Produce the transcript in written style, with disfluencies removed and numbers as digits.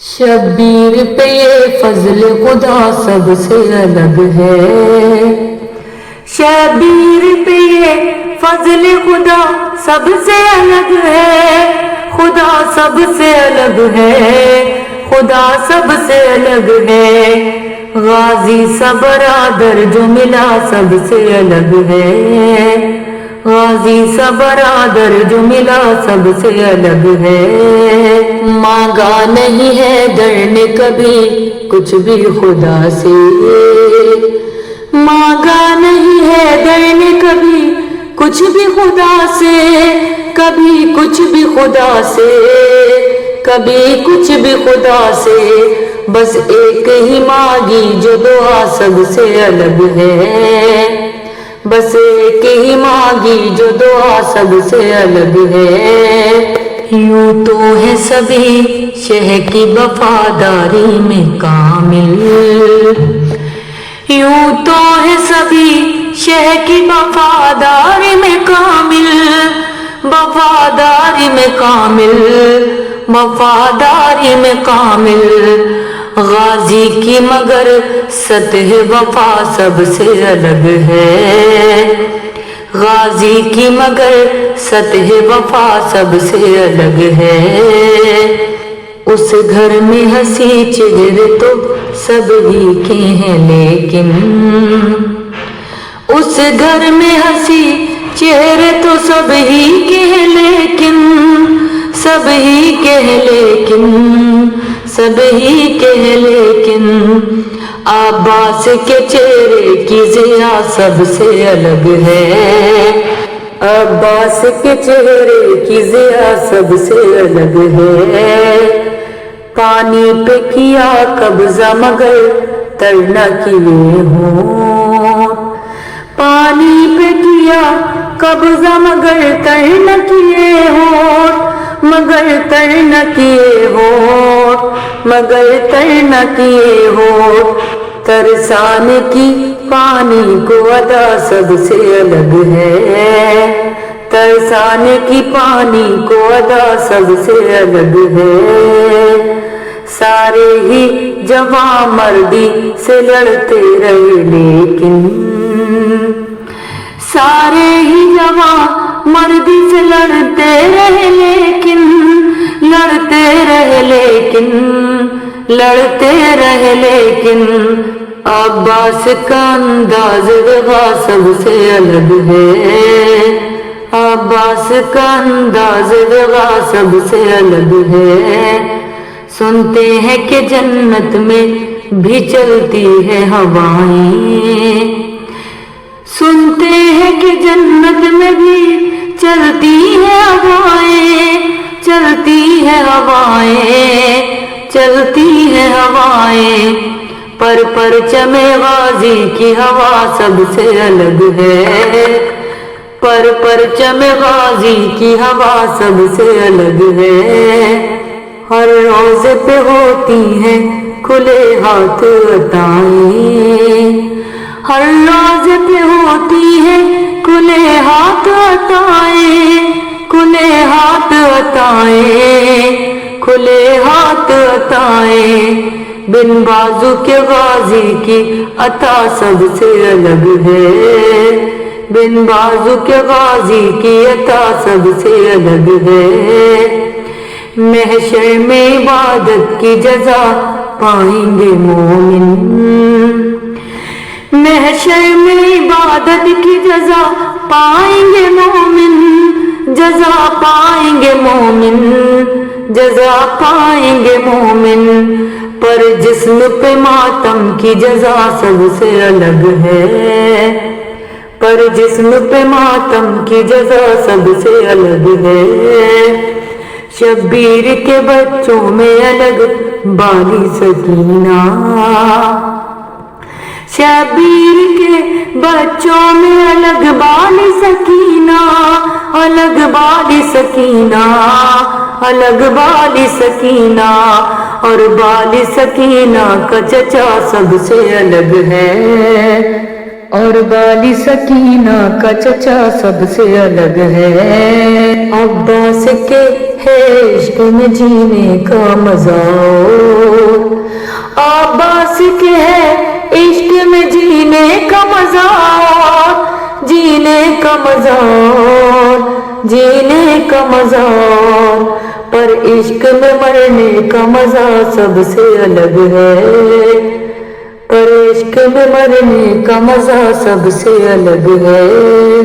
شبیر پہ یہ فضل خدا سب سے الگ ہے، شبیر پہ یہ فضل خدا سب سے الگ ہے، خدا سب سے الگ ہے، خدا سب سے الگ ہے، غازی سا برادر جو ملا سب سے الگ ہے، غازی سا برادر جو ملا سب سے الگ ہے، مانگا نہیں ہے در نے کبھی کچھ بھی خدا سے، مانگا نہیں ہے در نے کبھی کچھ بھی خدا سے، کبھی کچھ بھی خدا سے، کبھی کچھ بھی خدا سے، بس ایک ہی مانگی جو دعا سب سے الگ ہے، بس ایک ہی مانگی جو دعا سب سے الگ ہے، یوں تو ہے سبھی شہ کی وفاداری میں کامل، یوں تو ہے سبھی شہ کی وفاداری میں کامل، وفاداری میں کامل، وفاداری میں کامل، غازی کی مگر سطح وفا سب سے الگ ہے، غازی کی مگر سطح وفا سب سے الگ ہے، اس گھر میں ہنسی چہرے تو سب ہی کے ہیں لیکن، اس گھر میں ہنسی چہرے تو سب ہی کے ہیں لیکن، سب ہی کے ہیں لیکن، سب ہی کے ہیں لیکن، عباس کے چہرے کی ضیا سب سے الگ ہے، عباس کے چہرے کی ضیا سب سے الگ ہے، پانی پہ کیا قبضہ مگر تر نہ کیے ہوں، پانی پہ کیا قبضہ مگر تر نہ کیے ہوں، مگر تر نہ کیے ہوں، مگر تر نہ کیے ہوں، ترسانے کی پانی کو ادا سب سے الگ ہے، ترسانے کی پانی کو ادا سب سے الگ ہے، سارے ہی جوان مردی سے لڑتے رہے لیکن، سارے ہی جوان مردی سے لڑتے رہے لیکن، لڑتے رہے لیکن، لڑتے رہے لیکن، عباس کا انداز وفا سب سے الگ ہے، عباس کا انداز وفا سب سے الگ ہے، سنتے ہیں کہ جنت میں بھی چلتی ہے ہوائیں، سنتے ہیں کہ جنت میں بھی چلتی ہے ہوائیں، چلتی ہے ہوائیں، چلتی ہے ہوائیں، پر پرچم غازی کی ہوا سب سے الگ ہے، پر پرچم غازی کی ہوا سب سے الگ ہے، ہر روز پہ ہوتی ہیں کھلے ہاتھ عطائیں، ہر روز پہ ہوتی ہیں کھلے ہاتھ عطائیں، کھلے ہاتھ عطائیں، کھلے ہاتھ عطائیں، بن بازو کے غازی کی عطا سب سے الگ ہے، بن بازو کے غازی کی عطا سب سے الگ ہے، محشر میں عبادت کی جزا پائیں گے مومن، محشر میں عبادت کی جزا پائیں گے مومن، جزا پائیں گے مومن، جزا پائیں گے مومن، پر جسم پہ ماتم کی جزا سب سے الگ ہے، پر جسم پہ ماتم کی جزا سب سے الگ ہے، شبیر کے بچوں میں الگ بالی سکینہ، شبیر کے بچوں میں الگ بالی سکینہ، الگ بالی سکینہ، الگ بالی سکینہ، اور بالی سکینہ کا چچا سب سے الگ ہے، اور بالی سکینہ کا چچا سب سے الگ ہے۔ عباس کے ہے عشق میں جینے کا مزہ اور، عباس کے ہے عشق میں جینے کا مزہ اور، جینے کا مزہ اور، جینے کا مزہ اور، پر عشق میں مرنے کا مزہ سب سے الگ ہے، پر عشق میں مرنے کا مزہ سب سے الگ ہے۔